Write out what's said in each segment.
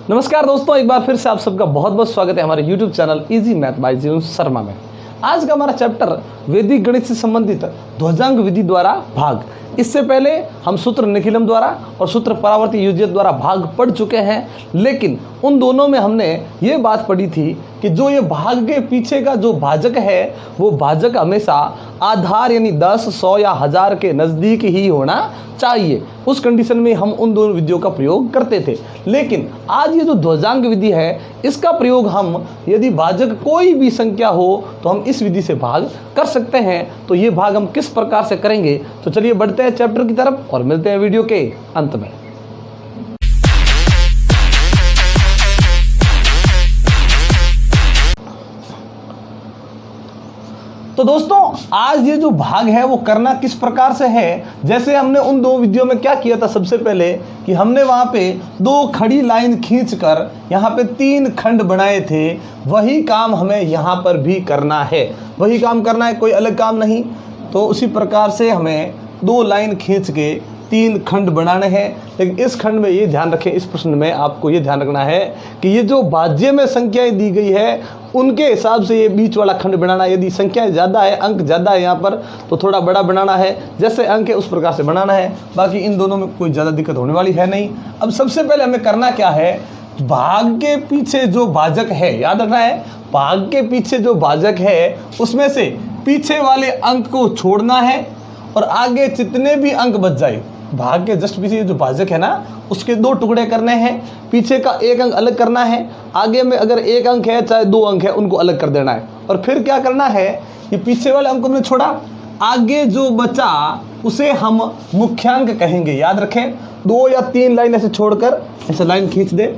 नमस्कार दोस्तों, एक बार फिर से आप सबका बहुत बहुत स्वागत है हमारे YouTube channel easy math bye जीवन शर्मा में। आज का हमारा चैप्टर वैदिक गणित से संबंधित ध्वजांक विधि द्वारा भाग। इससे पहले हम सूत्र निखिलम द्वारा और सूत्र परावर्ती युज्यत द्वारा भाग पढ़ चुके हैं, लेकिन उन दोनों में हमने ये बात पढ़ी थी कि जो ये भाग के पीछे का जो भाजक है वो भाजक हमेशा आधार यानी 10, 100 या 1000 के नज़दीक ही होना चाहिए। उस कंडीशन में हम उन दोनों विधियों का प्रयोग करते थे। लेकिन आज ये जो ध्वजांक विधि है इसका प्रयोग हम यदि भाजक कोई भी संख्या हो तो हम इस विधि से भाग कर सकते हैं। तो ये भाग हम किस प्रकार से करेंगे, तो चलिए बढ़ते हैं चैप्टर की तरफ और मिलते हैं वीडियो के अंत में। तो दोस्तों, आज ये जो भाग है वो करना किस प्रकार से है, जैसे हमने उन दो विधियों में क्या किया था। सबसे पहले कि हमने वहाँ पे दो खड़ी लाइन खींचकर यहाँ पे 3 खंड बनाए थे, वही काम हमें यहाँ पर भी करना है। वही काम करना है, कोई अलग काम नहीं। तो उसी प्रकार से हमें 2 लाइन खींच के 3 खंड बनाने हैं। लेकिन इस खंड में ये ध्यान रखें, इस प्रश्न में आपको ये ध्यान रखना है कि ये जो भाज्य में संख्याएं दी गई है उनके हिसाब से ये बीच वाला खंड बनाना है। यदि संख्या ज़्यादा है, अंक ज़्यादा है यहाँ पर, तो थोड़ा बड़ा बनाना है। जैसे अंक है उस प्रकार से बनाना है। बाकी इन दोनों में कोई ज़्यादा दिक्कत होने वाली है नहीं। अब सबसे पहले हमें करना क्या है, भाग के पीछे जो भाजक है, याद रखना है, भाग के पीछे जो भाजक है उसमें से पीछे वाले अंक को छोड़ना है और आगे जितने भी अंक बच जाए, भाग के जस्ट पीछे जो भाजक है ना उसके 2 टुकड़े करने हैं। पीछे का 1 अंक अलग करना है, आगे में अगर 1 अंक है चाहे 2 अंक है उनको अलग कर देना है। और फिर क्या करना है, ये पीछे वाले अंक को हमने छोड़ा, आगे जो बचा उसे हम मुख्यांक कहेंगे। याद रखें, 2 या 3 लाइन ऐसे छोड़कर ऐसे लाइन खींच दे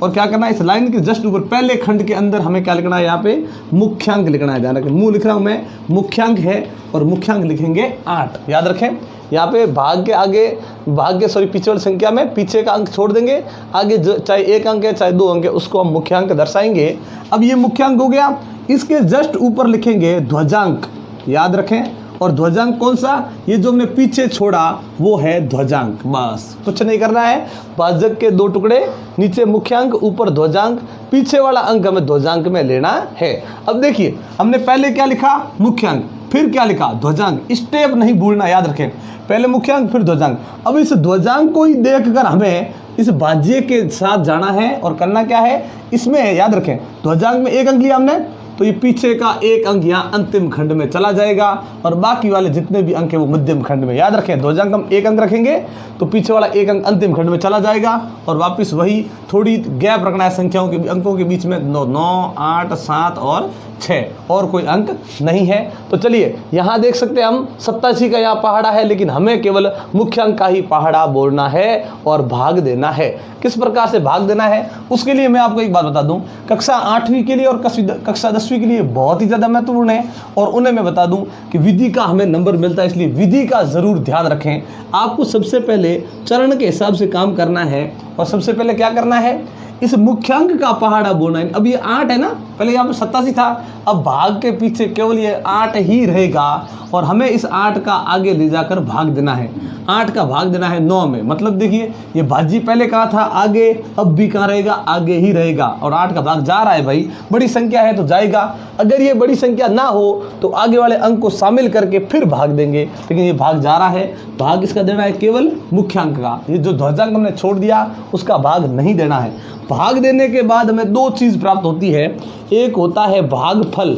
और क्या करना है, इस लाइन के जस्ट ऊपर पहले खंड के अंदर हमें क्या लिखना है, यहाँ पे मुख्यांक लिखना है। ध्यान रखें, मुँह लिख रहा हूँ मैं, मुख्यांक है और मुख्यांक लिखेंगे 8। याद रखें, यहाँ पे भाग के आगे पीछे वाली संख्या में पीछे का अंक छोड़ देंगे, आगे चाहे 1 अंक है चाहे 2 अंक है उसको हम मुख्यांक दर्शाएंगे। अब ये मुख्यांक हो गया, इसके जस्ट ऊपर लिखेंगे ध्वजांक। याद रखें, और ध्वजांक कौन सा, ये जो हमने पीछे छोड़ा वो है ध्वजांक। बस कुछ नहीं करना है, भाजक के 2 टुकड़े, नीचे मुख्यांक ऊपर ध्वजांक, पीछे वाला अंक हमें ध्वजांक में लेना है। अब देखिए, हमने पहले क्या लिखा, मुख्यांक, फिर क्या लिखा, ध्वजांक। स्टेप नहीं भूलना, याद रखें, पहले मुख्यांक फिर ध्वजांक। अब इस ध्वजांक को ही देखकर हमें इस भाज्य के साथ जाना है और करना क्या है, इसमें याद रखें ध्वजांक में 1 अंक लिया हमने, तो ये पीछे का 1 अंक यहाँ अंतिम खंड में चला जाएगा और बाकी वाले जितने भी अंक है वो मध्यम खंड में। याद रखें, ध्वजांक हम 1 अंक रखेंगे तो पीछे वाला 1 अंक अंतिम खंड में चला जाएगा और वापस वही थोड़ी गैप रखना है संख्याओं के अंकों के बीच में। 9, 8, 7 और 6 और कोई अंक नहीं है। तो चलिए यहाँ देख सकते हैं हम 87 का यहाँ पहाड़ा है, लेकिन हमें केवल मुख्य अंक का ही पहाड़ा बोलना है और भाग देना है। किस प्रकार से भाग देना है उसके लिए मैं आपको एक बात बता दूं, कक्षा 8वीं के लिए और कक्षा 10वीं के लिए बहुत ही ज़्यादा महत्वपूर्ण है। और उन्हें मैं बता दूं कि विधि का हमें नंबर मिलता है, इसलिए विधि का ज़रूर ध्यान रखें। आपको सबसे पहले चरण के हिसाब से काम करना है और सबसे पहले क्या करना है, इस मुख्यांक का पहाड़ा बोलना है। अब ये 8 है ना, पहले यहाँ पे 87 था, अब भाग के पीछे केवल ये 8 ही रहेगा और हमें इस 8 का आगे ले जाकर भाग देना है। 8 का भाग देना है 9 में। मतलब देखिए, ये भाजी पहले कहाँ था, आगे, अब भी कहाँ रहेगा, आगे ही रहेगा। और 8 का भाग जा रहा है भाई, बड़ी संख्या है तो जाएगा। अगर ये बड़ी संख्या ना हो तो आगे वाले अंक को शामिल करके फिर भाग देंगे, लेकिन ये भाग जा रहा है। भाग इसका देना है केवल मुख्यांक का, ये जो ध्वजांक हमने छोड़ दिया उसका भाग नहीं देना है। भाग देने के बाद हमें 2 चीज़ प्राप्त होती है, एक होता है भागफल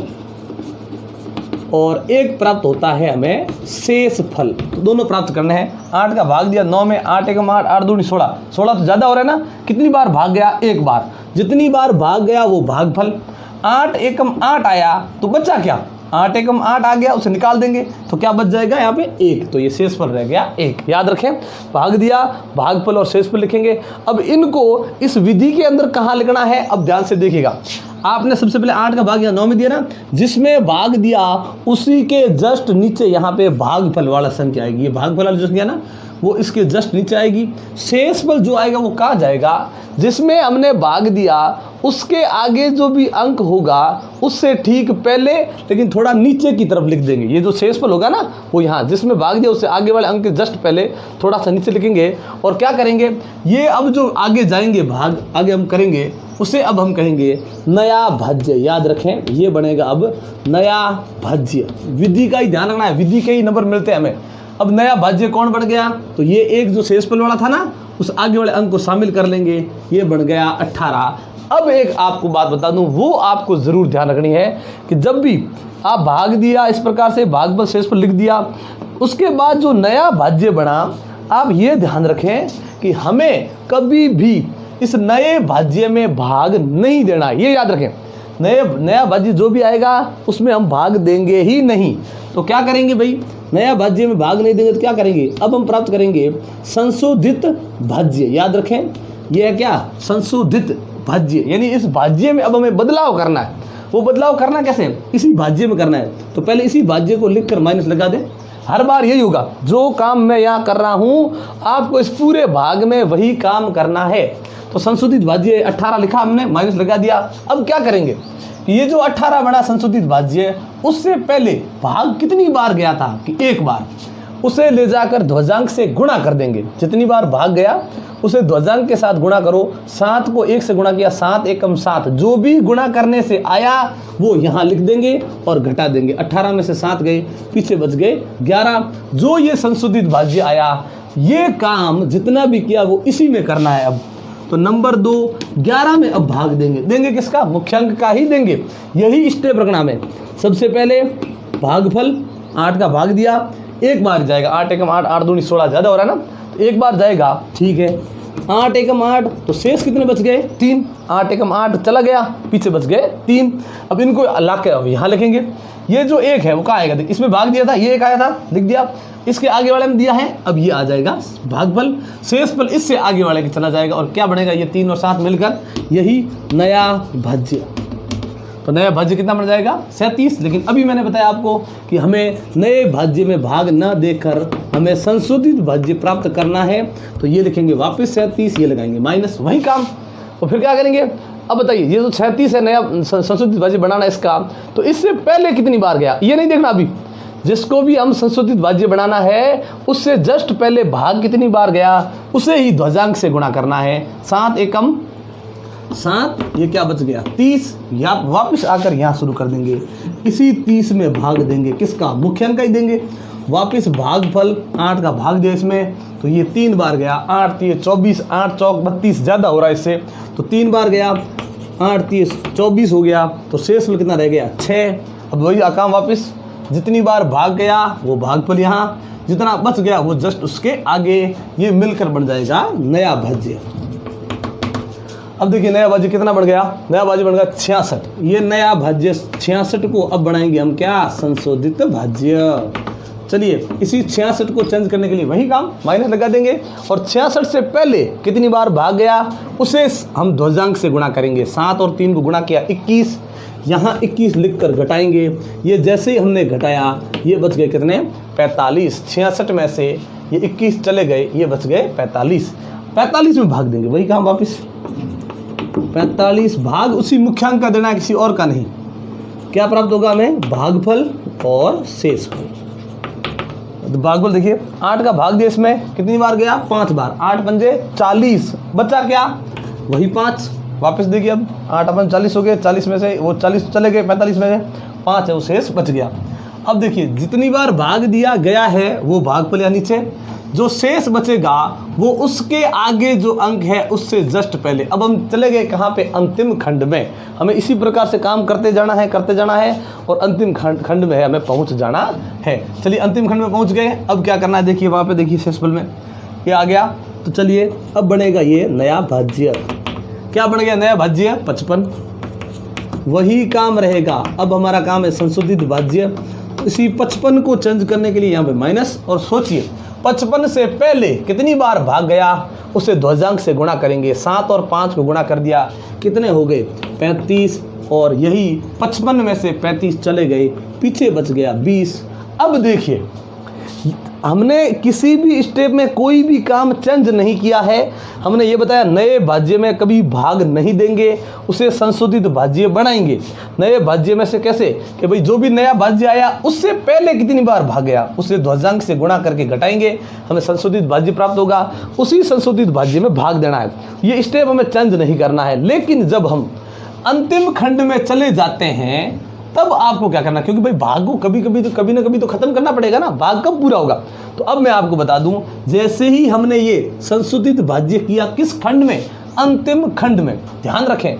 और एक प्राप्त होता है हमें शेष फल। दोनों प्राप्त करने हैं। 8 का भाग दिया 9 में, 8 एकम 8, 8 दूनी 16, 16 तो ज़्यादा हो रहा है ना। कितनी बार भाग गया, 1 बार। जितनी बार भाग गया वो भागफल। 8 एकम 8 आया तो बचा क्या, 8 एकम 8 आ गया, उसे निकाल देंगे तो क्या बच जाएगा यहाँ पे 1, तो ये शेषफल रह गया 1। याद रखें, भाग दिया, भागफल और शेषफल लिखेंगे। अब इनको इस विधि के अंदर कहाँ लिखना है, अब ध्यान से देखिएगा। आपने सबसे पहले 8 का भाग यहाँ 9 में दिया ना, जिसमें भाग दिया उसी के जस्ट नीचे यहाँ पे भागफल वाला संख्या आएगी। ये भागफल वाली जो संख्या ना वो इसके जस्ट नीचे आएगी। शेषफल जो आएगा वो कहाँ जाएगा, जिसमें हमने भाग दिया उसके आगे जो भी अंक होगा उससे ठीक पहले लेकिन थोड़ा नीचे की तरफ लिख देंगे। ये जो शेषफल होगा ना वो यहाँ जिसमें भाग दिया उससे आगे वाले अंक के जस्ट पहले थोड़ा सा नीचे लिखेंगे। और क्या करेंगे, ये अब जो आगे जाएंगे भाग आगे हम करेंगे उसे अब हम कहेंगे नया भाज्य। याद रखें ये बनेगा अब नया भाज्य। विधि का ही ध्यान रखना है, विधि के ही नंबर मिलते हैं हमें। अब नया भाज्य कौन बन गया, तो ये एक जो शेषफल वाला था ना उस आगे वाले अंक को शामिल कर लेंगे, ये बन गया 18। अब एक आपको बात बता दूं, वो आपको ज़रूर ध्यान रखनी है कि जब भी आप भाग दिया इस प्रकार से भागफल शेषफल लिख दिया, उसके बाद जो नया भाज्य बना आप ये ध्यान रखें कि हमें कभी भी इस नए भाज्य में भाग नहीं देना। ये याद रखें, नया भाज्य जो भी आएगा उसमें हम भाग देंगे ही नहीं। तो क्या करेंगे भाई, नया भाज्य में भाग नहीं देंगे तो क्या करेंगे, अब हम प्राप्त करेंगे संशोधित भाज्य। याद रखें ये है क्या, संशोधित भाज्य, यानी इस भाज्य में अब हमें बदलाव करना है। वो बदलाव करना कैसे, इसी भाज्य में करना है। तो पहले इसी भाज्य को लिखकर माइनस लगा दें। हर बार यही होगा, जो काम मैं यहाँ कर रहा हूँ आपको इस पूरे भाग में वही काम करना है। तो संशोधित भाज्य 18 लिखा हमने, माइनस लगा दिया। अब क्या करेंगे, ये जो 18 बड़ा संशोधित भाज्य उससे पहले भाग कितनी बार गया था कि एक बार, उसे ले जाकर ध्वजांक से गुणा कर देंगे। जितनी बार भाग गया उसे ध्वजांक के साथ गुणा करो। 7 को 1 से गुणा किया, 7 एकम 7, जो भी गुणा करने से आया वो यहाँ लिख देंगे और घटा देंगे। 18 में से 7 गए, पीछे बच गए 11। जो ये संशोधित भाज्य आया ये काम जितना भी किया वो इसी में करना है। अब तो नंबर 2 11 में अब भाग देंगे किसका, मुख्यांक का ही देंगे। यही स्टेप रखना में, सबसे पहले भागफल 8 का भाग दिया, एक बार जाएगा 8 एकम 8, 8 दूनी 16 ज़्यादा हो रहा है ना, तो एक बार जाएगा, ठीक है। 8 एकम 8, तो शेष कितने बच गए 3, 8 एकम 8 चला गया, पीछे बच गए 3। अब इनको ला के अब यहाँ लिखेंगे। ये जो एक है वो कहाँ आएगा, इसमें भाग दिया था, ये एक आया था लिख दिया, इसके आगे वाले में दिया है, अब ये आ जाएगा भागफल। शेषफल इससे आगे वाले के चला जाएगा और क्या बनेगा, ये 3 और 7 मिलकर यही नया भाज्य। तो नया भाज्य कितना बन जाएगा 37। लेकिन अभी मैंने बताया आपको कि हमें नए भाज्य में भाग न देकर हमें संशोधित भाज्य प्राप्त करना है। तो ये लिखेंगे वापस 37, ये लगाएंगे माइनस, वही काम। और फिर क्या करेंगे, अब बताइए ये जो 36 है नया संशोधित भाज्य बनाना इसका, तो इससे पहले कितनी बार गया ये नहीं देखना। अभी जिसको भी हम संशोधित भाज्य बनाना है उससे जस्ट पहले भाग कितनी बार गया उसे ही ध्वजांक से गुणा करना है। 7 एकम 7, ये क्या बच गया 30। या वापस आकर यहाँ शुरू कर देंगे, इसी 30 में भाग देंगे, किसका, मुख्यांक का ही देंगे। वापस भागफल 8 का भाग दिया इसमें, तो ये 3 बार गया, 8 3 24, 8 चौक 32, ज़्यादा हो रहा है इससे, तो 3 बार गया, 8 3 24 हो गया। तो शेषफल कितना रह गया 6। अब वही काम वापस, जितनी बार भाग गया वो भागफल यहाँ, जितना बच गया वो जस्ट उसके आगे, ये मिलकर बन जाएगा नया भाज्य। अब देखिए नया भाज्य कितना बढ़ गया, नया भाज्य बन गया 66। ये नया भाज्य 66 को अब बनाएंगे हम क्या, संशोधित भाज्य। चलिए इसी 66 को चेंज करने के लिए वही काम, माइनस लगा देंगे। और 66 से पहले कितनी बार भाग गया उसे हम ध्वजांक से गुणा करेंगे। 7 और 3 को गुणा किया 21, यहाँ 21 लिख कर घटाएंगे। ये जैसे ही हमने घटाया ये बच गए कितने 45। 66 में से ये 21 चले गए, ये बच गए 45। 45 में भाग देंगे, वही काम वापस 45। भाग उसी मुख्यांक का देना है, किसी और का नहीं। क्या प्राप्त होगा हमें, भागफल और शेषफल। तो भागफल देखिए 8 का भाग दिया, इसमें कितनी बार गया 5 बार, 8 पंजे 40, बचा क्या वही 5। वापस देखिए अब 8 अपन 40 हो गए, 40 में से वो 40 चले गए, 45 में से 5 है वो शेष बच गया। अब देखिए जितनी बार भाग दिया गया है वो भागफल या नीचे, जो शेष बचेगा वो उसके आगे जो अंक है उससे जस्ट पहले। अब हम चले गए कहाँ पे, अंतिम खंड में। हमें इसी प्रकार से काम करते जाना है और अंतिम खंड में हमें पहुँच जाना है। चलिए अंतिम खंड में पहुँच गए, अब क्या करना है देखिए, वहाँ पे देखिए शेषफल में ये आ गया। तो चलिए अब बनेगा ये नया भाज्य। क्या बन गया नया भाज्य 55, वही काम रहेगा। अब हमारा काम है संशोधित भाज्य। इसी 55 को चेंज करने के लिए यहाँ पे माइनस, और सोचिए 55 से पहले कितनी बार भाग गया उसे ध्वजांक से गुणा करेंगे। 7 और 5 को गुणा कर दिया, कितने हो गए 35, और यही 55 में से 35 चले गए, पीछे बच गया 20। अब देखिए हमने किसी भी स्टेप में कोई भी काम चेंज नहीं किया है। हमने ये बताया नए भाज्य में कभी भाग नहीं देंगे, उसे संशोधित भाज्य बनाएंगे। नए भाज्य में से कैसे कि भाई जो भी नया भाज्य आया उससे पहले कितनी बार भाग गया उसे ध्वजांक से गुणा करके घटाएंगे, हमें संशोधित भाज्य प्राप्त होगा, उसी संशोधित भाज्य में भाग देना है। ये स्टेप हमें चेंज नहीं करना है। लेकिन जब हम अंतिम खंड में चले जाते हैं तब आपको क्या करना, क्योंकि भाई भाग को कभी ना कभी तो खत्म करना पड़ेगा ना, भाग कब पूरा होगा। तो अब मैं आपको बता दूं, जैसे ही हमने ये संशोधित भाज्य किया किस खंड में, अंतिम खंड में। ध्यान रखें,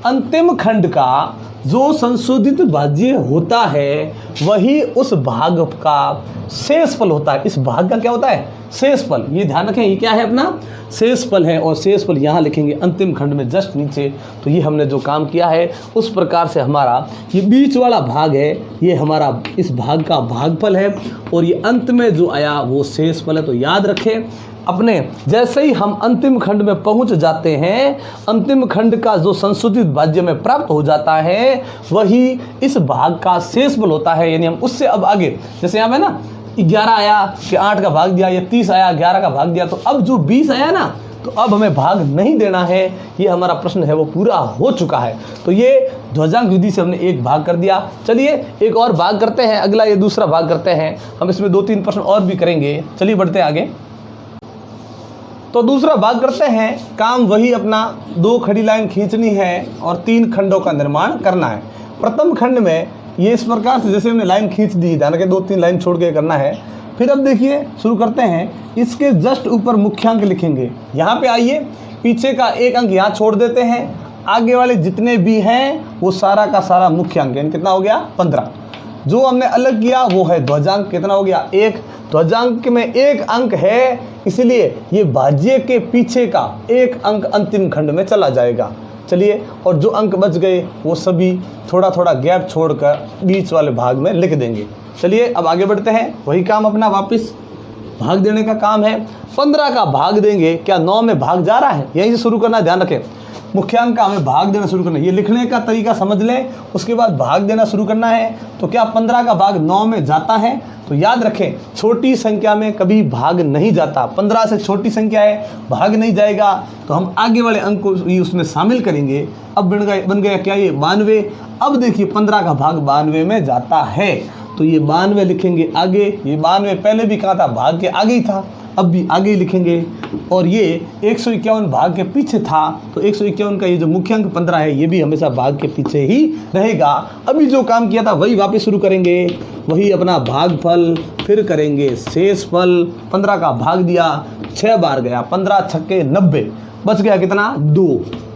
अंतिम खंड का जो संशोधित भाज्य होता है वही उस भाग का शेषफल होता है। इस भाग का क्या होता है, शेषफल। ये ध्यान रखें, ये क्या है अपना शेषफल है, और शेषफल यहाँ लिखेंगे अंतिम खंड में जस्ट नीचे। तो ये हमने जो काम किया है उस प्रकार से हमारा ये बीच वाला भाग है, ये हमारा इस भाग का भागफल है, और ये अंत में जो आया वो शेषफल है। तो याद रखें अपने, जैसे ही हम अंतिम खंड में पहुंच जाते हैं, अंतिम खंड का जो संशोधित भाज्य में प्राप्त हो जाता है वही इस भाग का शेषफल होता है। यानी हम उससे अब आगे, जैसे यहाँ पे ना 11 आया कि 8 का भाग दिया, या 30 आया 11 का भाग दिया, तो अब जो 20 आया ना, तो अब हमें भाग नहीं देना है। ये हमारा प्रश्न है वो पूरा हो चुका है। तो ये ध्वजांक विधि से हमने एक भाग कर दिया। चलिए एक और भाग करते हैं, अगला ये दूसरा भाग करते हैं। हम इसमें 2-3 प्रश्न और भी करेंगे। चलिए बढ़ते हैं आगे। तो दूसरा भाग करते हैं, काम वही अपना 2 खड़ी लाइन खींचनी है और 3 खंडों का निर्माण करना है। प्रथम खंड में ये इस प्रकार से जैसे हमने लाइन खींच दी, ध्यान रखें 2-3 लाइन छोड़ के करना है। फिर अब देखिए शुरू करते हैं, इसके जस्ट ऊपर मुख्यांक लिखेंगे। यहाँ पे आइए, पीछे का एक अंक यहाँ छोड़ देते हैं, आगे वाले जितने भी हैं वो सारा का सारा मुख्यांक, यानी कितना हो गया 15। जो हमने अलग किया वो है ध्वजांक, कितना हो गया 1। ध्वजांक में 1 अंक है, इसलिए ये भाज्य के पीछे का 1 अंक अंतिम खंड में चला जाएगा। चलिए, और जो अंक बच गए वो सभी थोड़ा थोड़ा गैप छोड़कर बीच वाले भाग में लिख देंगे। चलिए अब आगे बढ़ते हैं, वही काम अपना वापस भाग देने का काम है। 15 का भाग देंगे, क्या 9 में भाग जा रहा है, यहीं से शुरू करना, ध्यान रखें। मुख्यांक का हमें भाग देना शुरू करना है, ये लिखने का तरीका समझ लें, उसके बाद भाग देना शुरू करना है। तो क्या 15 का भाग 9 में जाता है, तो याद रखें छोटी संख्या में कभी भाग नहीं जाता। 15 से छोटी संख्या है, भाग नहीं जाएगा, तो हम आगे वाले अंक को उसमें शामिल करेंगे। अब बन गया क्या ये 92। अब देखिए 15 का भाग 92 में जाता है, तो ये 92 लिखेंगे आगे। ये 92 पहले भी कहा था, भाग के आगे ही था, अब भी आगे ही लिखेंगे। और ये 151 भाग के पीछे था, तो 151 का ये जो मुख्यांक 15 है ये भी हमेशा भाग के पीछे ही रहेगा। अभी जो काम किया था वही वापस शुरू करेंगे, वही अपना भागफल, फिर करेंगे शेषफल। 15 का भाग दिया, 6 बार गया, 15 छक्के 90, बच गया कितना 2।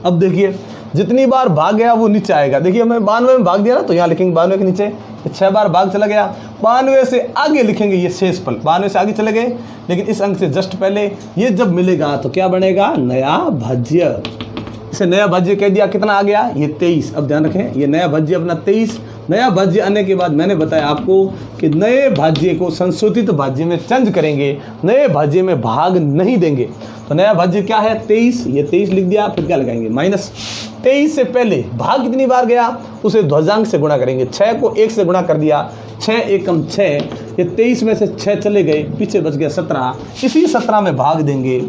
अब देखिए जितनी बार भाग गया वो नीचे आएगा। देखिए हमें 92 में भाग दिया ना, तो यहाँ लिखेंगे 92 के नीचे 6 बार भाग चला गया। 92 से आगे लिखेंगे ये शेषफल, 92 से आगे चले गए, लेकिन इस अंक से जस्ट पहले ये जब मिलेगा तो क्या बनेगा, नया भाज्य। इसे नया भाज्य कह दिया, कितना आ गया ये 23। अब ध्यान रखें ये नया भाज्य अपना 23। नया भाज्य आने के बाद मैंने बताया आपको कि नए भाज्य को संशोधित भाज्य में चेंज करेंगे, नए भाज्य में भाग नहीं देंगे। तो नया भाज्य क्या है 23, ये 23 लिख दिया, फिर क्या लगाएंगे माइनस। 23 से पहले भाग कितनी बार गया उसे ध्वजांक से गुणा करेंगे। 6 को 1 से गुणा कर दिया, 6 एकम 6, ये 23 में से 6 चले गए, पीछे बच गया 17। इसी 17 में भाग देंगे,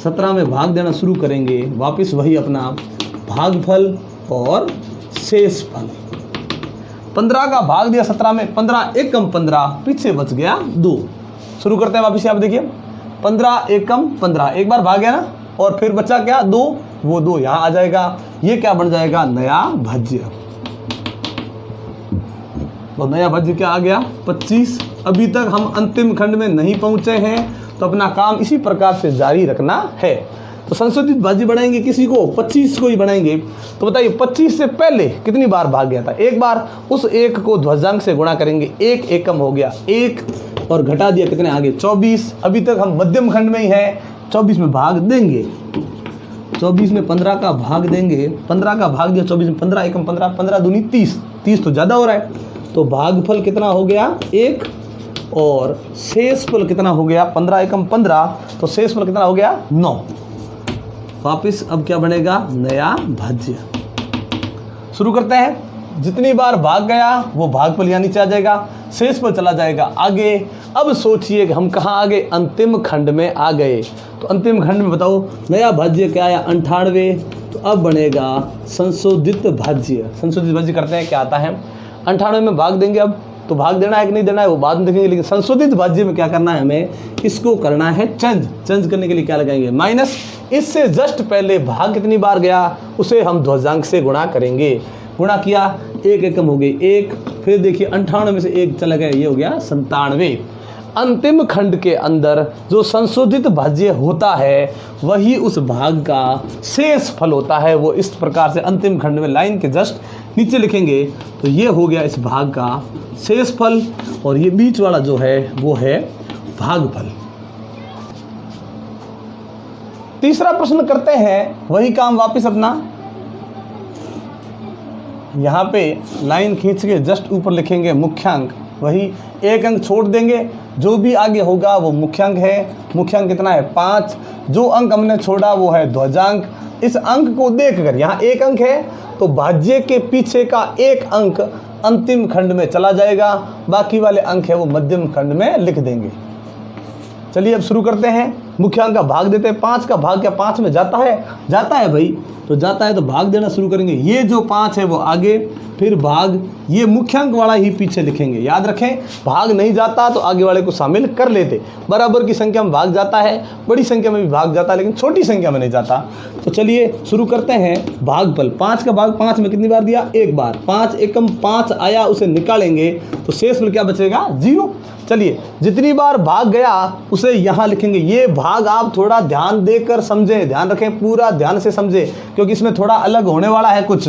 17 में भाग देना शुरू करेंगे। वापस वही अपना भागफल और शेषफल। 15 का भाग दिया 17 में, 15 एकम 15, पीछे बच गया 2। शुरू करते हैं वापस, आप देखिए 15 एकम 15, एक बार भाग गया ना, और फिर बचा क्या 2, वो 2 यहाँ आ जाएगा। ये क्या बन जाएगा, नया भाज्य। तो नया भाज्य क्या आ गया 25। अभी तक हम अंतिम खंड में नहीं पहुंचे हैं, तो अपना काम इसी प्रकार से जारी रखना है। तो संशोधित भाज्य बनाएंगे किसी को, 25 को ही बनाएंगे। तो बताइए 25 से पहले कितनी बार भाग गया था, 1 बार। उस 1 को ध्वजांक से गुणा करेंगे, 1 एकम हो गया 1, और घटा दिया कितने आगे 24। अभी तक हम मध्यम खंड में ही है, 24 में भाग देंगे। 24 में 15 का भाग देंगे, 15 का भाग दिया 24 में, 15 एकम 15, 15 दूनी 30, 30 तो ज़्यादा हो रहा है। तो भागफल कितना हो गया 1, और शेषफल कितना हो गया 15 एकम 15, तो शेषफल कितना हो गया 9। वापिस अब क्या बनेगा, नया भाज्य। शुरू करते हैं, जितनी बार भाग गया वो भागफल यहाँ नीचे आ जाएगा, शेषफल चला जाएगा आगे। अब सोचिए कि हम कहाँ आ गए, अंतिम खंड में आ गए। तो अंतिम खंड में बताओ नया भाज्य क्या आया, 98। तो अब बनेगा संशोधित भाज्य। संशोधित भाज्य करते हैं, क्या आता है, 98 में भाग देंगे। अब तो भाग देना है कि नहीं देना है वो बाद में देखेंगे, लेकिन संशोधित भाज्य में क्या करना है, हमें इसको करना है चेंज। चेंज करने के लिए क्या लगाएंगे, माइनस। इससे जस्ट पहले भाग कितनी बार गया उसे हम ध्वजांक से गुणा करेंगे। गुणा किया, एक एकम हो गई 1, फिर देखिए 98 में से 1 चला गया, ये हो गया 97। अंतिम खंड के अंदर जो संशोधित भाज्य होता है वही उस भाग का शेष फल होता है। वो इस प्रकार से अंतिम खंड में लाइन के जस्ट नीचे लिखेंगे। तो ये हो गया इस भाग का शेष फल, और ये बीच वाला जो है वो है भागफल। तीसरा प्रश्न करते हैं, वही काम वापस अपना, यहाँ पे लाइन खींच के जस्ट ऊपर लिखेंगे मुख्यांक। वही एक अंक छोड़ देंगे, जो भी आगे होगा वो मुख्यांक है। मुख्यांक कितना है, 5। जो अंक हमने छोड़ा वो है ध्वजांक। इस अंक को देखकर, यहाँ एक अंक है तो भाज्य के पीछे का एक अंक अंतिम खंड में चला जाएगा, बाकी वाले अंक है वो मध्यम खंड में लिख देंगे। चलिए अब शुरू करते हैं। मुख्यांक का भाग देते हैं, 5 का भाग क्या 5 में जाता है, जाता है भाई, तो जाता है तो भाग देना शुरू करेंगे। ये जो 5 है वो आगे, फिर भाग, ये मुख्यांक वाला ही पीछे लिखेंगे। याद रखें, भाग नहीं जाता तो आगे वाले को शामिल कर लेते। बराबर की संख्या में भाग जाता है, बड़ी संख्या में भी भाग जाता है, लेकिन छोटी संख्या में नहीं जाता। तो चलिए शुरू करते हैं। भागफल, 5 का भाग 5 में कितनी बार दिया, 1 बार। 5 एकम 5 आया, उसे निकालेंगे तो शेषफल क्या बचेगा, 0। चलिए जितनी बार भाग गया उसे यहाँ लिखेंगे। ये भाग आप थोड़ा ध्यान देकर समझें, ध्यान रखें, पूरा ध्यान से समझें, क्योंकि इसमें थोड़ा अलग होने वाला है कुछ।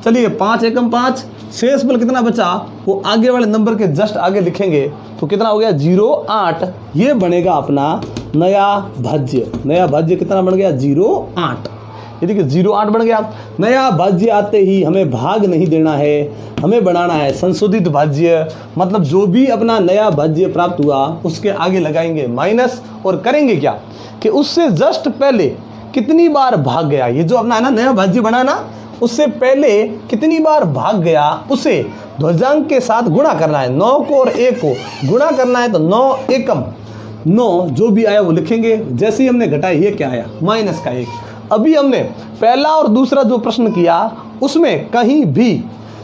चलिए 5 एकम 5, शेषफल कितना बचा वो आगे वाले नंबर के जस्ट आगे लिखेंगे। तो कितना हो गया, 0,8। ये बनेगा अपना नया भाज्य। नया भाज्य कितना बन गया, 0,8। ये देखिए 0,8 बन गया। नया भाज्य आते ही हमें भाग नहीं देना है, हमें बनाना है संशोधित भाज्य। मतलब जो भी अपना नया भाज्य प्राप्त हुआ उसके आगे लगाएंगे माइनस, और करेंगे क्या कि उससे जस्ट पहले कितनी बार भाग गया, ये जो अपना है ना नया भाज्य बना ना, उससे पहले कितनी बार भाग गया उसे ध्वजांक के साथ गुणा करना है। 9 को और 1 को गुणा करना है, तो 9 एकम 9 जो भी आया वो लिखेंगे। जैसे ही हमने घटाया, ये क्या आया, माइनस का 1। अभी हमने पहला और दूसरा जो प्रश्न किया उसमें कहीं भी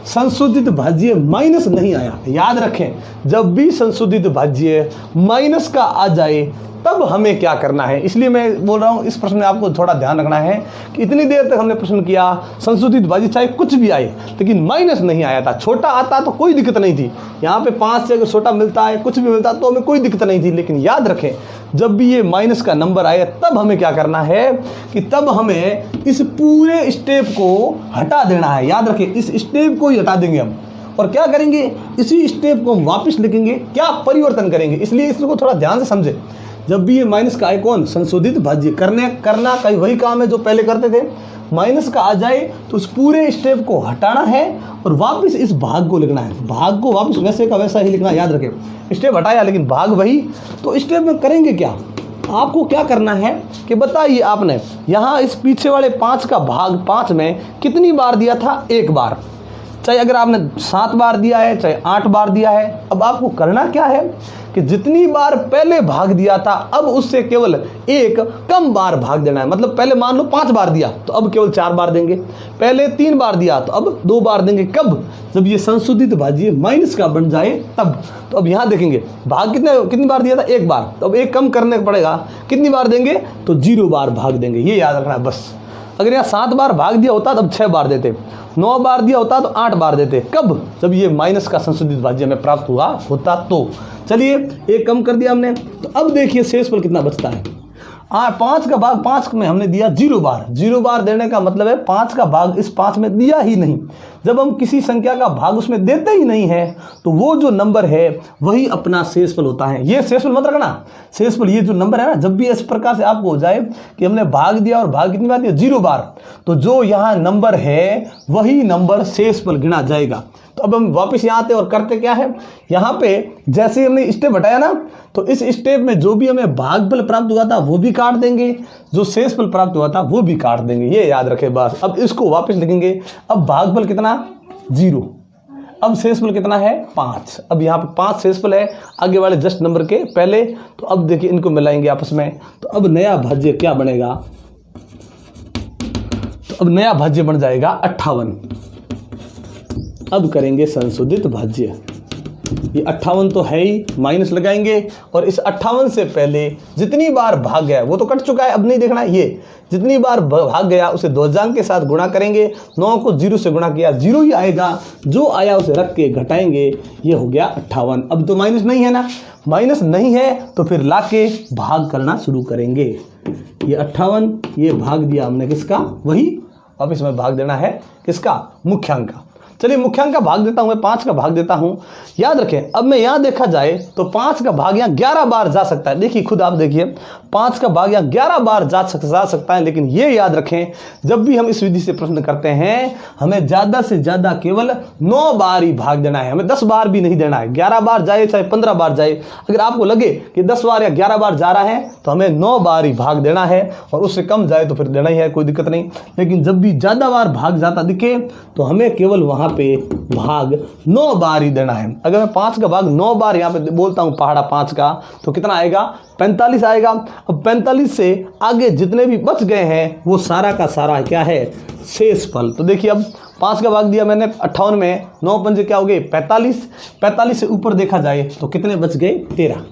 संशोधित भाज्य माइनस नहीं आया। याद रखें, जब भी संशोधित भाज्य माइनस का आ जाए तब हमें क्या करना है। इसलिए मैं बोल रहा हूँ, इस प्रश्न में आपको थोड़ा ध्यान रखना है कि इतनी देर तक हमने प्रश्न किया संशोधित भाज्य चाहे कुछ भी आए, लेकिन माइनस नहीं आया था। छोटा आता तो कोई दिक्कत नहीं थी, यहाँ पे 5 से अगर छोटा मिलता है, कुछ भी मिलता तो हमें कोई दिक्कत नहीं थी। लेकिन याद रखें, जब भी ये माइनस का नंबर आए तब हमें क्या करना है कि तब हमें इस पूरे स्टेप को हटा देना है। याद रखें, इस स्टेप को ही हटा देंगे हम, और क्या करेंगे, इसी स्टेप को हम वापस लिखेंगे, क्या परिवर्तन करेंगे। इसलिए इसको थोड़ा ध्यान से समझे। जब भी ये माइनस का आए, कौन, संशोधित भाज्य करना कहीं वही काम है जो पहले करते थे। माइनस का आ जाए तो उस पूरे स्टेप को हटाना है और वापस इस भाग को लिखना है। भाग को वापस वैसे का वैसा ही लिखना। याद रखें, स्टेप हटाया लेकिन भाग वही। तो स्टेप में करेंगे क्या, आपको क्या करना है कि बताइए, आपने यहाँ इस पीछे वाले 5 का भाग 5 में कितनी बार दिया था, 1 बार। चाहे अगर आपने 7 बार दिया है, चाहे 8 बार दिया है, अब आपको करना क्या है कि जितनी बार पहले भाग दिया था अब उससे केवल 1 कम बार भाग देना है। मतलब पहले मान लो 5 बार दिया तो अब केवल 4 बार देंगे, पहले 3 बार दिया तो अब 2 बार देंगे। कब, जब ये संशोधित भाज्य माइनस का बन जाए तब। तो अब यहाँ देखेंगे भाग कितनी बार दिया था, 1 बार, तो अब 1 कम करने पड़ेगा, कितनी बार देंगे, तो 0 बार भाग देंगे। ये याद रखना है बस। अगर यहाँ 7 बार भाग दिया होता तब 6 बार देते, 9 बार दिया होता तो 8 बार देते। कब, जब ये माइनस का संशोधित भाज्य हमें प्राप्त हुआ होता तो। चलिए 1 कम कर दिया हमने, तो अब देखिए शेषफल कितना बचता है। 5 का भाग 5 में हमने दिया 0 बार। 0 बार देने का मतलब है 5 का भाग इस 5 में दिया ही नहीं। जब हम किसी संख्या का भाग उसमें देते ही नहीं है तो वो जो नंबर है वही अपना शेषफल होता है। ये शेषफल मत रखना, शेषफल ये जो नंबर है ना, जब भी इस प्रकार से आपको हो जाए कि हमने भाग दिया और भाग कितनी बार दिया, 0 बार, तो जो यहाँ नंबर है वही नंबर शेषफल गिना जाएगा। तो अब हम वापस यहाँ आते और करते क्या है, यहाँ पे जैसे ही हमने स्टेप हटाया ना, तो इस स्टेप में जो भी हमें भागफल प्राप्त हुआ था वो भी काट देंगे, जो शेषफल प्राप्त हुआ था वो भी काट देंगे। ये याद रखें बस। अब इसको वापस लिखेंगे। अब भागफल कितना, 0, अब शेषफल कितना है 5। अब यहाँ पे 5 शेषफल है आगे वाले जस्ट नंबर के पहले। तो अब देखिए इनको मिलाएंगे आपस में, तो अब नया भाज्य क्या बनेगा, तो अब नया भाज्य बन जाएगा 58। अब करेंगे संशोधित भाज्य। ये 58 तो है ही, माइनस लगाएंगे और इस 58 से पहले जितनी बार भाग गया वो तो कट चुका है, अब नहीं देखना। ये जितनी बार भाग गया उसे 2 अंक के साथ गुणा करेंगे। 9 को 0 से गुणा किया 0 ही आएगा, जो आया उसे रख के घटाएंगे, ये हो गया 58। अब तो माइनस नहीं है ना, माइनस नहीं है तो फिर ला के भाग करना शुरू करेंगे। ये 58, ये भाग दिया हमने किसका, वही वापिस में भाग देना है किसका, मुख्यांक का। चलिए मुख्यांक का भाग देता हूँ मैं, 5 का भाग देता हूँ। याद रखें अब मैं यहाँ देखा जाए तो 5 का भाग यहाँ 11 बार जा सकता है। देखिए खुद आप देखिए 5 का भाग यहाँ 11 बार जा सकता है। लेकिन ये याद रखें जब भी हम इस विधि से प्रश्न करते हैं हमें ज़्यादा से ज़्यादा केवल 9 बार ही भाग देना है, हमें 10 बार भी नहीं देना है। 11 बार जाए चाहे 15 बार जाए, अगर आपको लगे कि 10 बार या 11 बार जा रहा है तो हमें 9 बार ही भाग देना है, और उससे कम जाए तो फिर देना ही है, कोई दिक्कत नहीं। लेकिन जब भी ज़्यादा बार भाग जाता दिखे तो हमें केवल वहाँ पे भाग 9 बार ही देना है। अगर मैं 5 का भाग 9 बार यहाँ पे बोलता हूँ पहाड़ा 5 का, तो कितना आएगा 45 आएगा। अब 45 से आगे जितने भी बच गए हैं वो सारा का सारा क्या है, शेषफल। तो देखिए अब 5 का भाग दिया मैंने 58 में, 9 पंजे क्या हो गए 45। 45 से ऊपर देखा जाए तो कितने बच गए 13।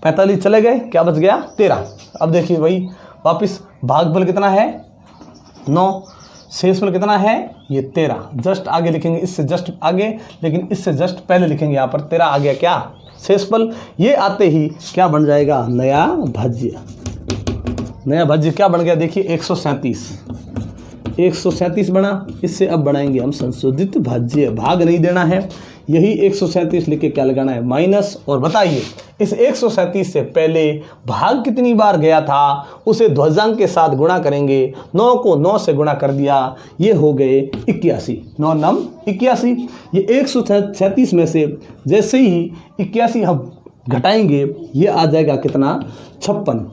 45 चले गए, क्या बच गया 13। अब देखिए भाई वापिस भागफल कितना है 9, शेषफल कितना है ये 13। जस्ट आगे लिखेंगे, इससे जस्ट आगे, लेकिन इससे जस्ट पहले लिखेंगे यहाँ पर 13 आ गया क्या शेषफल। ये आते ही क्या बन जाएगा नया भाज्य। नया भाज्य क्या बन गया देखिए 137। 137 बना, इससे अब बनाएंगे हम संशोधित भाज्य। भाग नहीं देना है, यही 137 लिख के क्या लगाना है माइनस। और बताइए इस 137 से पहले भाग कितनी बार गया था उसे ध्वजांक के साथ गुणा करेंगे। 9 को 9 से गुणा कर दिया, ये हो गए 81। 9 नम 81। ये 137 में से जैसे ही 81 हम घटाएंगे ये आ जाएगा कितना 56।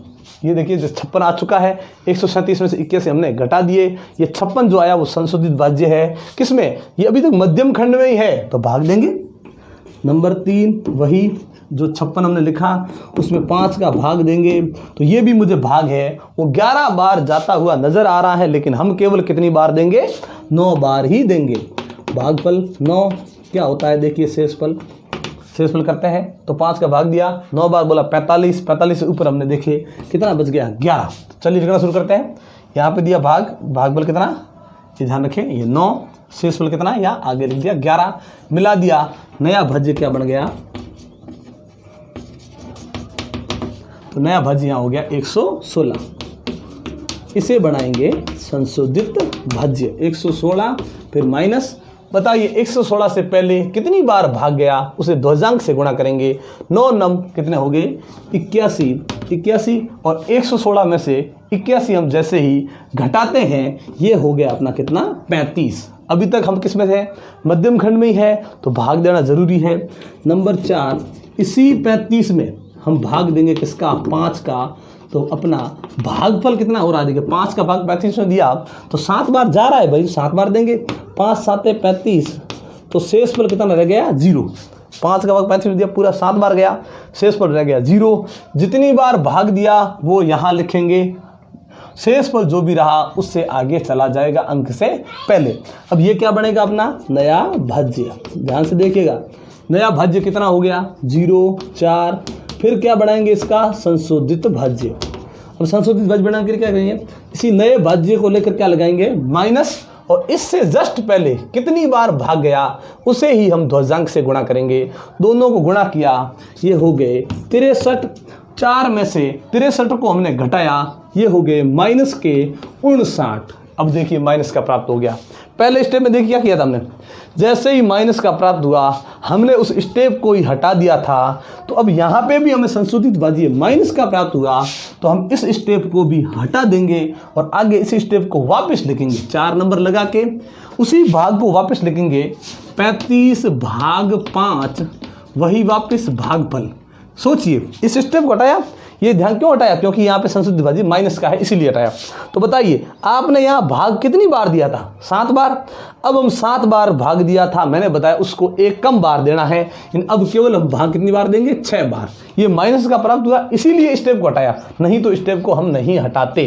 ये देखिए जो 56 आ चुका है, 137 में से 81 हमने घटा दिए, ये 56 जो आया वो संशोधित भाज्य है। किसमें, ये अभी तक मध्यम खंड में ही है तो भाग देंगे। नंबर 3 वही जो 56 हमने लिखा उसमें 5 का भाग देंगे, तो ये भी मुझे भाग है, वो 11 बार जाता हुआ नजर आ रहा है, लेकिन हम केवल कितनी बार देंगे 9 बार ही देंगे। भागफल 9 क्या होता है देखिए शेषफल। शेषफल करते हैं तो 5 का भाग दिया, 9 बार बोला 45। 45 से ऊपर हमने देखे कितना बच गया 11। चलिए लिखना शुरू करते हैं। यहाँ पे दिया भागफल कितना, ये ध्यान रखें ये 9, शेषफल कितना या आगे लिख दिया 11, मिला दिया, नया भाज्य क्या बन गया, तो नया भाज्य यहाँ हो गया 116। इसे बनाएंगे संशोधित भाज्य 116, फिर माइनस। बताइए 116 से पहले कितनी बार भाग गया उसे ध्वजांक से गुणा करेंगे। 9 नम कितने हो गए 81। और 116 में से 81 हम जैसे ही घटाते हैं ये हो गया अपना कितना 35। अभी तक हम किस में थे, मध्यम खंड में ही है, तो भाग देना जरूरी है। नंबर 4 इसी 35 में हम भाग देंगे किसका 5 का, तो अपना भागफल कितना हो रहा है देखिए 5 का भाग 35 में दिया तो 7 बार जा रहा है भाई, 7 बार देंगे। 5 7 35, तो शेषफल कितना रह गया 0। 5 का भाग 35 में दिया पूरा 7 बार गया, शेषफल रह गया 0। जितनी बार भाग दिया वो यहाँ लिखेंगे, शेषफल जो भी रहा उससे आगे चला जाएगा अंक से पहले। अब ये क्या बनेगा अपना नया भाज्य, ध्यान से देखिएगा। नया भाज्य कितना हो गया 0 4, फिर क्या बनाएंगे इसका संशोधित भाज्य। अब संशोधित भाज्य बना कर क्या करेंगे, इसी नए भाज्य को लेकर क्या लगाएंगे माइनस, और इससे जस्ट पहले कितनी बार भाग गया उसे ही हम ध्वजांक से गुणा करेंगे। दोनों को गुणा किया ये हो गए 63। 4 में से 63 को हमने घटाया ये हो गए माइनस के 59। अब देखिए माइनस का प्राप्त हो गया। पहले स्टेप में देखिए क्या किया था हमने, जैसे ही माइनस का प्राप्त हुआ हमने उस स्टेप को ही हटा दिया था, तो अब यहाँ पे भी हमें संशोधित भाज्य माइनस का प्राप्त हुआ तो हम इस स्टेप को भी हटा देंगे और आगे इस स्टेप को वापस लिखेंगे। 4 नंबर लगा के उसी भाग को वापस लिखेंगे 35 भाग 5, वही वापस भागफल। सोचिए इस स्टेप को हटाया, ये ध्यान क्यों हटाया? क्योंकि यहाँ पे संशोधित भाज्य माइनस का है, इसीलिए हटाया। तो बताइए आपने यहाँ भाग कितनी बार दिया था? 7 बार। अब हम 7 बार भाग दिया था, मैंने बताया उसको एक कम बार देना है, अब केवल हम भाग कितनी बार देंगे? 6 बार। ये माइनस का प्राप्त हुआ, इसीलिए स्टेप को हटाया, नहीं तो स्टेप को हम नहीं हटाते।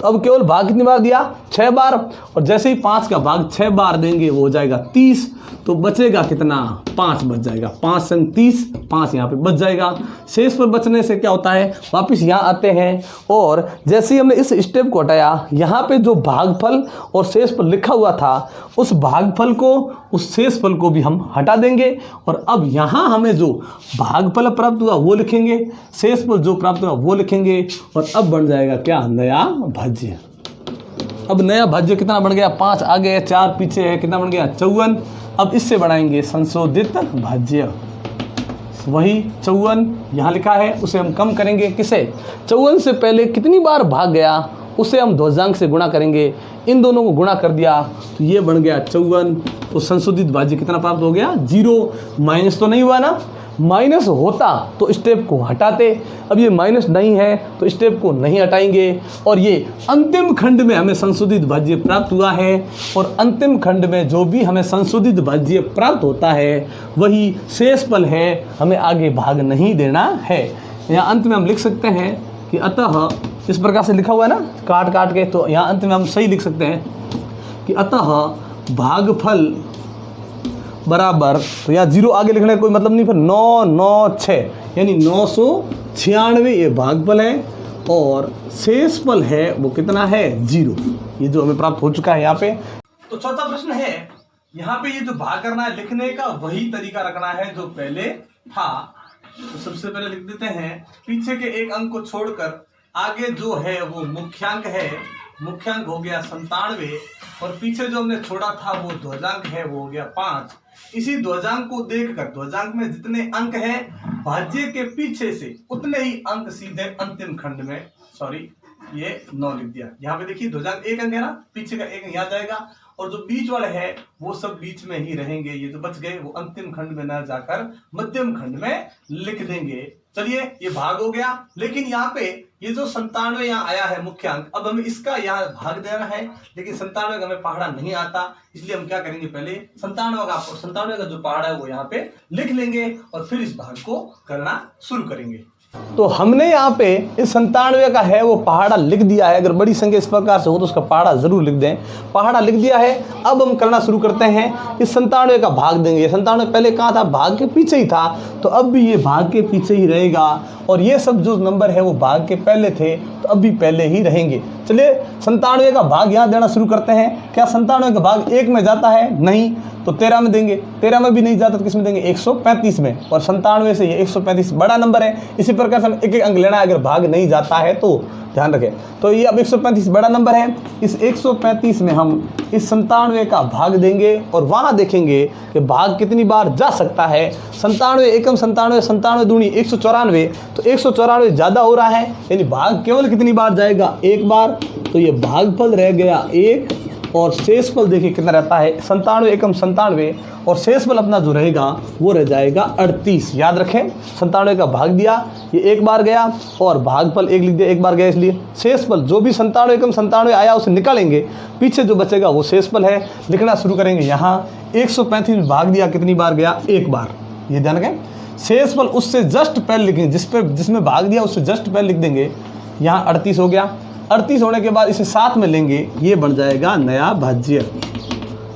तो अब केवल भाग कितनी बार दिया? 6 बार। और जैसे ही 5 का भाग 6 बार देंगे वो हो जाएगा 30, तो बचेगा कितना? 5 बच जाएगा। 5 से 30, 5 यहाँ पे बच जाएगा। शेष पर बचने से क्या होता है? वापस यहाँ आते हैं और जैसे ही हमने इस स्टेप को हटाया, यहाँ पे जो भागफल और शेषफल लिखा हुआ था, उस भागफल को, उस शेषफल को भी हम हटा देंगे। और अब यहाँ हमें जो भागफल प्राप्त हुआ वो लिखेंगे, शेषफल जो प्राप्त हुआ वो लिखेंगे, और अब बन जाएगा क्या? नया भाज्य। अब नया भाज्य कितना बन गया? 5 आगे है, 4 पीछे है, कितना बन गया? 54। अब इससे बनाएंगे संशोधित भाज्य। वही 54 यहाँ लिखा है, उसे हम कम करेंगे। किसे? 54 से पहले कितनी बार भाग गया उसे हम ध्वजांक से गुणा करेंगे। इन दोनों को गुणा कर दिया तो ये बन गया 54। तो संशोधित भाज्य कितना प्राप्त हो गया? 0। माइनस तो नहीं हुआ ना? माइनस होता तो स्टेप को हटाते, अब ये माइनस नहीं है तो स्टेप को नहीं हटाएंगे। और ये अंतिम खंड में हमें संशोधित भाज्य प्राप्त हुआ है, और अंतिम खंड में जो भी हमें संशोधित भाज्य प्राप्त होता है वही शेषफल है, हमें आगे भाग नहीं देना है। यहाँ अंत में हम लिख सकते हैं कि अतः, इस प्रकार से लिखा हुआ है ना काट काट के, तो यहाँ अंत में हम सही लिख सकते हैं कि अतः भागफल बराबर, तो यहाँ 0 आगे लिखने का कोई मतलब नहीं, फिर 996 यानी 996 ये भागफल है, और शेषफल है वो कितना है? 0। ये जो हमें प्राप्त हो चुका है यहाँ पे। तो चौथा प्रश्न है, यहाँ पे ये जो भाग करना है लिखने का वही तरीका रखना है जो पहले था। तो सबसे पहले लिख देते हैं, पीछे के एक अंक को छोड़कर आगे जो है वो मुख्यांक है, मुख्यांक हो गया 97, और पीछे जो हमने छोड़ा था वो ध्वजांक है, वो हो गया 5। इसी ध्वजांक को देखकर, ध्वजांक में जितने अंक हैं भाज्य के पीछे से उतने ही अंक सीधे अंतिम खंड में, सॉरी ये 9 लिख दिया। यहाँ पे देखिए ध्वजांक 1 अंक है ना, पीछे का 1 अंक यहाँ जाएगा, और जो बीच वाले हैं वो सब बीच में ही रहेंगे। ये जो बच गए वो अंतिम खंड में न जाकर मध्यम खंड में लिख देंगे। चलिए ये भाग हो गया, लेकिन यहाँ पे ये जो 97 यहाँ आया है मुख्यांक, अब हमें इसका यहाँ भाग देना है, लेकिन 97 का हमें पहाड़ा नहीं आता, इसलिए हम क्या करेंगे? पहले 97 का जो पहाड़ा है वो यहाँ पे लिख लेंगे और फिर इस भाग को करना शुरू करेंगे। तो हमने यहाँ पे इस 97 का है वो पहाड़ा लिख दिया है। अगर बड़ी संख्या इस प्रकार से हो तो उसका पहाड़ा जरूर लिख दें। पहाड़ा लिख दिया है, अब हम करना शुरू करते हैं। इस 97 का भाग देंगे। 97 पहले कहाँ था? भाग के पीछे ही था, तो अब भी ये भाग के पीछे ही रहेगा, और ये सब जो नंबर है वो भाग के पहले थे तो अब भी पहले ही रहेंगे। चलिए 97 का भाग यहाँ देना शुरू करते हैं। क्या 97 का भाग 1 में जाता है? नहीं, तो 13 में देंगे। 13 में भी नहीं जाता तो किस में देंगे? 135 में। और 97 से ये 135 बड़ा नंबर है, इसी प्रकार से हम एक एक अंक लेना है। अगर भाग नहीं जाता है तो ध्यान रखें। तो ये अब 135 बड़ा नंबर है, इस 135 में हम इस 97 का भाग देंगे और वहाँ देखेंगे कि भाग कितनी बार जा सकता है। 97 एकम 97, 97 दूनी 194, तो 194 ज़्यादा हो रहा है, यानी भाग केवल कितनी बार जाएगा? 1 बार। तो ये भागफल रह गया 1, और शेषफल देखिए कितना रहता है? 97 एकम 97, और शेषफल अपना जो रहेगा वो रह जाएगा 38। याद रखें 97 का भाग दिया, ये 1 बार गया, और भागफल 1 लिख दिया, 1 बार गया, इसलिए शेषफल जो भी 97 एकम 97 आया उसे निकालेंगे, पीछे जो बचेगा वो शेषफल है। लिखना शुरू करेंगे। यहाँ 135 में भाग दिया, कितनी बार गया? 1 बार। ये ध्यान रखें। शेषफल उससे जस्ट पहले लिखेंगे, जिसमें भाग दिया उससे जस्ट पहले लिख देंगे। यहाँ 38 हो गया। 38 होने के बाद इसे साथ में लेंगे, ये बन जाएगा नया भाज्य।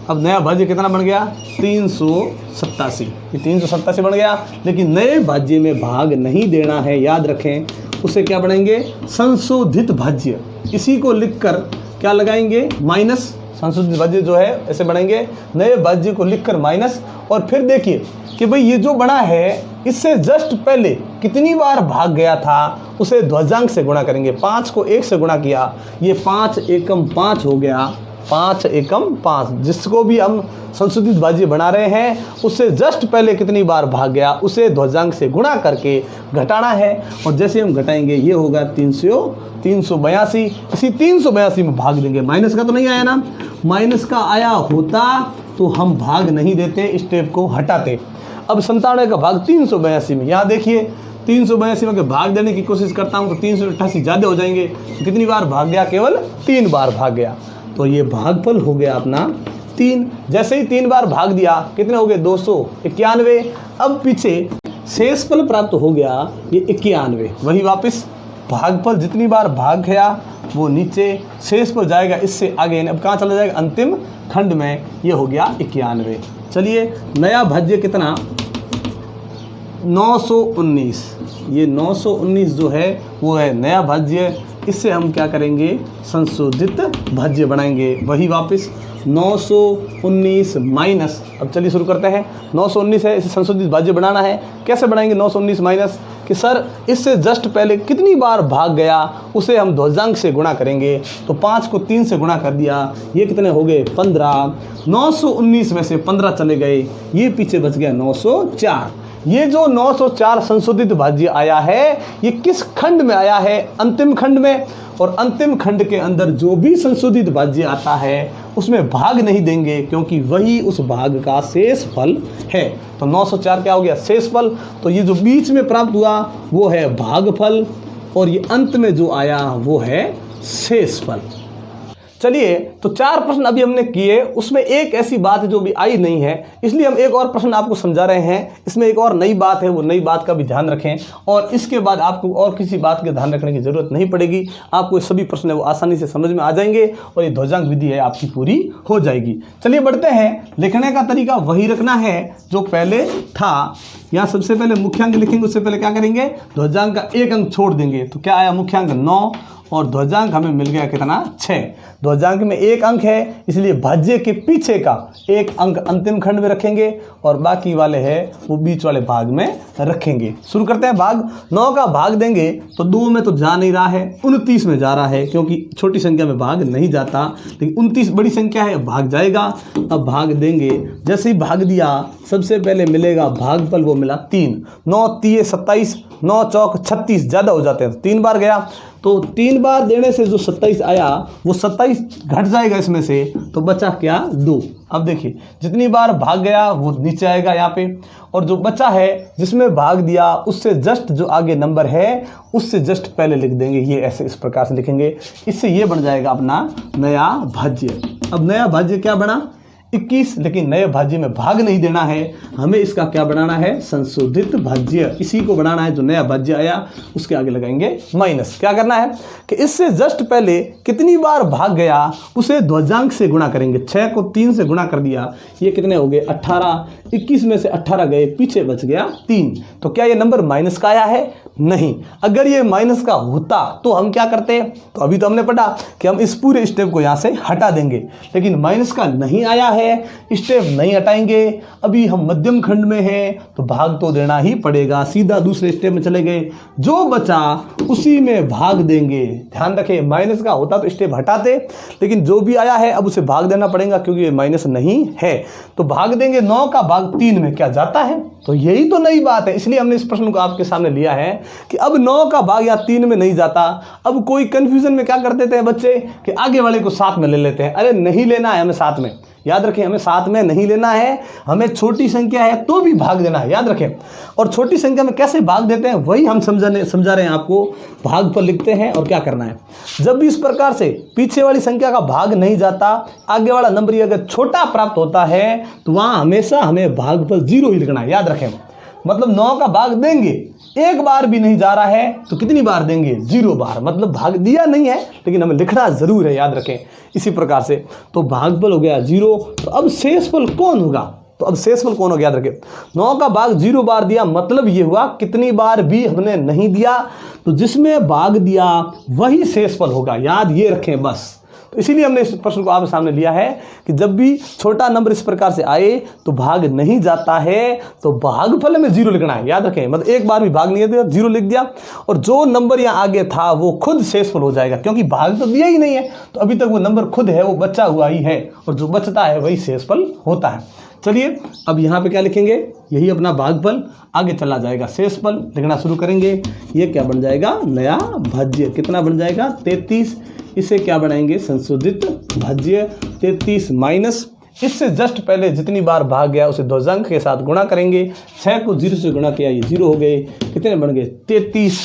अब नया भाज्य कितना बन गया? 387। ये 387 बन गया, लेकिन नए भाज्य में भाग नहीं देना है, याद रखें। उसे क्या बनाएंगे? संशोधित भाज्य। इसी को लिखकर क्या लगाएंगे? माइनस। संशोधित भाज्य जो है ऐसे बनाएंगे, नए भाज्य को लिखकर माइनस, और फिर देखिए कि भाई ये जो बना है इससे जस्ट पहले कितनी बार भाग गया था उसे ध्वजांक से गुणा करेंगे। 5 को 1 से गुणा किया, ये 5 एकम 5 हो गया। 5 एकम 5, जिसको भी हम संशोधित भाज्य बना रहे हैं उससे जस्ट पहले कितनी बार भाग गया उसे ध्वजांक से गुणा करके घटाना है। और जैसे हम घटाएंगे ये होगा 382। इसी 382 में भाग देंगे। माइनस का तो नहीं आया ना? माइनस का आया होता तो हम भाग नहीं देते, स्टेप को हटाते। अब 97 का भाग 382 में, यहाँ देखिए 382 में भाग देने की कोशिश करता हूँ तो 388 ज़्यादा हो जाएंगे। तो कितनी बार भाग गया? केवल 3 बार भाग गया। तो ये भागफल हो गया अपना 3। जैसे ही 3 बार भाग दिया कितने हो गए? 291। अब पीछे शेषफल प्राप्त हो गया ये 91। वही वापस भागफल जितनी बार भाग गया वो नीचे, शेष पर जाएगा इससे आगे, अब कहाँ चला जाएगा? अंतिम खंड में। ये हो गया 91। चलिए नया भाज्य कितना? 919। ये 919 जो है वो है नया भाज्य। इससे हम क्या करेंगे? संशोधित भाज्य बनाएंगे। वही वापस 919 माइनस, अब चलिए शुरू करते हैं। 919 है, इसे संशोधित भाज्य बनाना है। कैसे बनाएंगे 919 माइनस? कि सर इससे जस्ट पहले कितनी बार भाग गया उसे हम ध्वजांक से गुणा करेंगे। तो 5 को 3 से गुणा कर दिया, ये कितने हो गए? 15। 919 में से 15 चले गए, ये पीछे बच गया 904। ये जो 904 संशोधित भाज्य आया है ये किस खंड में आया है? अंतिम खंड में। और अंतिम खंड के अंदर जो भी संशोधित भाज्य आता है उसमें भाग नहीं देंगे, क्योंकि वही उस भाग का शेष फल है। तो 904 क्या हो गया? शेष फल। तो ये जो बीच में प्राप्त हुआ वो है भागफल, और ये अंत में जो आया वो है शेष फल। चलिए, तो 4 प्रश्न अभी हमने किए, उसमें एक ऐसी बात है जो अभी आई नहीं है, इसलिए हम एक और प्रश्न आपको समझा रहे हैं। इसमें एक और नई बात है, वो नई बात का भी ध्यान रखें, और इसके बाद आपको और किसी बात के ध्यान रखने की जरूरत नहीं पड़ेगी। आपको सभी प्रश्न है वो आसानी से समझ में आ जाएंगे, और ये ध्वजांक विधि है आपकी पूरी हो जाएगी। चलिए बढ़ते हैं। लिखने का तरीका वही रखना है जो पहले था। यहाँ सबसे पहले मुख्यांक लिखेंगे, उससे पहले क्या करेंगे? ध्वजांक का 1 अंक छोड़ देंगे। तो क्या आया? मुख्यांक 9, और ध्वजांक हमें मिल गया कितना? 6। ध्वजांक में 1 अंक है, इसलिए भाज्य के पीछे का 1 अंक अंतिम खंड में रखेंगे, और बाकी वाले है वो बीच वाले भाग में रखेंगे। शुरू करते हैं भाग। 9 का भाग देंगे तो 2 में तो जा नहीं रहा है, 29 में जा रहा है, क्योंकि छोटी संख्या में भाग नहीं जाता, लेकिन 29 बड़ी संख्या है, भाग जाएगा। अब भाग देंगे, जैसे ही भाग दिया सबसे पहले मिलेगा भागफल, वो मिला 3। 9 3 27, 9 चौक 36, ज़्यादा हो जाते हैं, 3 बार गया। तो 3 बार देने से जो 27 आया वो 27 घट जाएगा इसमें से, तो बचा क्या? 2। अब देखिए जितनी बार भाग गया वो नीचे आएगा यहाँ पे, और जो बचा है जिसमें भाग दिया उससे जस्ट जो आगे नंबर है उससे जस्ट पहले लिख देंगे। ये ऐसे इस प्रकार से लिखेंगे, इससे ये बन जाएगा अपना नया भाज्य। अब नया भाज्य क्या बना? 21। लेकिन नए भाज्य में भाग नहीं देना है, हमें इसका क्या बनाना है? संशोधित भाज्य। इसी को बनाना है, जो नया भाज्य आया उसके आगे लगाएंगे माइनस। क्या करना है कि इससे जस्ट पहले कितनी बार भाग गया उसे ध्वजांक से गुणा करेंगे। 6 को 3 से गुणा कर दिया, ये कितने हो गए? 18। 21 में से 18 गए, पीछे बच गया 3। तो क्या ये नंबर माइनस का आया है? नहीं। अगर ये माइनस का होता तो हम क्या करते? तो अभी तो हमने पढ़ा कि हम इस पूरे स्टेप को यहाँ से हटा देंगे, लेकिन माइनस का नहीं आया है, स्टेप नहीं हटाएंगे। अभी हम मध्यम खंड में हैं तो भाग तो देना ही पड़ेगा, सीधा दूसरे स्टेप में चले गए, जो बचा उसी में भाग देंगे। ध्यान रखें, माइनस का होता तो स्टेप हटाते, लेकिन जो भी आया है अब उसे भाग देना पड़ेगा, क्योंकि ये माइनस नहीं है। तो भाग देंगे, 9 का भाग 3 में क्या जाता है? तो यही तो नई बात है, इसलिए हमने इस प्रश्न को आपके सामने लिया है कि अब 9 का भाग या 3 में नहीं जाता। अब कोई कंफ्यूजन में क्या कर देते हैं बच्चे कि आगे वाले को साथ में ले लेते हैं। अरे नहीं लेना है हमें साथ में, याद रखें, हमें साथ में नहीं लेना है, हमें छोटी संख्या है तो भी भाग देना है, याद रखें। और छोटी संख्या में कैसे भाग देते हैं वही हम समझा रहे हैं आपको। भाग पर लिखते हैं और क्या करना है, जब भी इस प्रकार से पीछे वाली संख्या का भाग नहीं जाता, आगे वाला नंबर अगर छोटा प्राप्त होता है तो वहाँ हमेशा हमें भागफल 0 ही लिखना है, याद रखें। मतलब 9 का भाग देंगे, एक बार भी नहीं जा रहा है तो कितनी बार देंगे? 0 बार। मतलब भाग दिया नहीं है लेकिन हमें लिखना जरूर है, याद रखें। इसी प्रकार से तो भागफल हो गया 0। तो अब शेषफल कौन होगा? तो अब शेषफल कौन होगा, याद रखें। 9 का भाग 0 बार दिया, मतलब ये हुआ कितनी बार भी हमने नहीं दिया तो जिसमें भाग दिया वही शेषफल होगा, याद ये रखें बस। तो इसीलिए हमने इस प्रश्न को आपके सामने लिया है कि जब भी छोटा नंबर इस प्रकार से आए तो भाग नहीं जाता है तो भागफल में 0 लिखना है, याद रखें। मतलब एक बार भी भाग नहीं दिया, 0 लिख दिया, और जो नंबर यहाँ आगे था वो खुद शेषफल हो जाएगा, क्योंकि भाग तो दिया ही नहीं है, तो अभी तक वो नंबर खुद है, वो बचा हुआ ही है, और जो बचता है वही शेषफल होता है। चलिए अब यहाँ पे क्या लिखेंगे? यही अपना भागफल, आगे चला जाएगा शेषफल, लिखना शुरू करेंगे। ये क्या बन जाएगा? नया भाज्य। कितना बन जाएगा? 33। इसे क्या बनाएंगे? संशोधित भाज्य। 33 माइनस इससे जस्ट पहले जितनी बार भाग गया उसे ध्वजांक के साथ गुणा करेंगे। 6 को 0 से गुणा किया, ये 0 हो गए, कितने बन गए 33।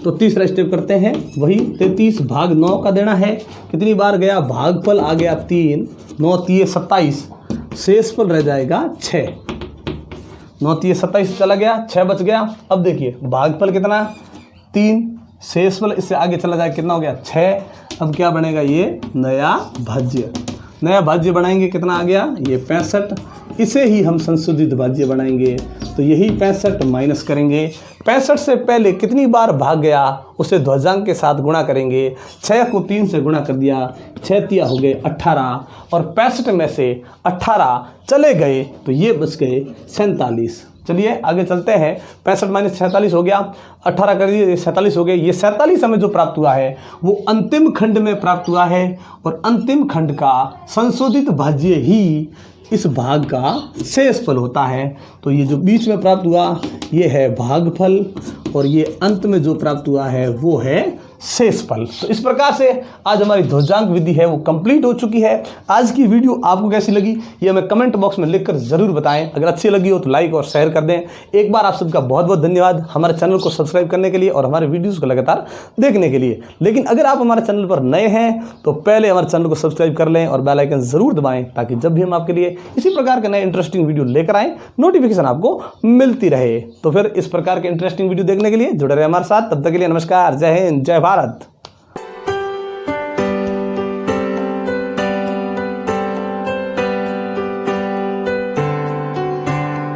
तो तीसरा स्टेप करते हैं, वही 33 भाग 9 का देना है। कितनी बार गया, भागफल आ गया 3, 9 3 27, शेषफल रह जाएगा 6, 9 3 27 चला गया, 6 बच गया। अब देखिए भागफल कितना 3, शेषफल इससे आगे चला जाए, कितना हो गया 6। अब क्या बनेगा, ये नया भाज्य बनाएंगे, कितना आ गया ये 65। इसे ही हम संशोधित भाज्य बनाएंगे, तो यही 65 माइनस करेंगे। 65 से पहले कितनी बार भाग गया उसे ध्वजांक के साथ गुणा करेंगे। 6 को 3 से गुणा कर दिया, 6 3 हो गए 18, और 65 में से 18 चले गए तो ये बच गए 47। चलिए आगे चलते हैं। 65 माइनस 47 हो गया, 18 कर दिए 47 हो गए। ये 47 हमें जो प्राप्त हुआ है वो अंतिम खंड में प्राप्त हुआ है, और अंतिम खंड का संशोधित भाज्य ही इस भाग का शेषफल होता है। तो ये जो बीच में प्राप्त हुआ ये है भागफल, और ये अंत में जो प्राप्त हुआ है वो है शेषफल। तो इस प्रकार से आज हमारी ध्वजांक विधि है वो कंप्लीट हो चुकी है। आज की वीडियो आपको कैसी लगी ये हमें कमेंट बॉक्स में लिखकर ज़रूर बताएं। अगर अच्छी लगी हो तो लाइक और शेयर कर दें। एक बार आप सबका बहुत बहुत धन्यवाद हमारे चैनल को सब्सक्राइब करने के लिए और हमारे वीडियोज़ को लगातार देखने के लिए। लेकिन अगर आप हमारे चैनल पर नए हैं तो पहले हमारे चैनल को सब्सक्राइब कर लें और बेल आइकन ज़रूर दबाएँ, ताकि जब भी हम आपके लिए इसी प्रकार के नए इंटरेस्टिंग वीडियो लेकर आएँ नोटिफिकेशन आपको मिलती रहे। तो फिर इस प्रकार के इंटरेस्टिंग वीडियो देखने के लिए जुड़े रहे हमारे साथ। तब तक के लिए नमस्कार, जय हिंद, जय भारत।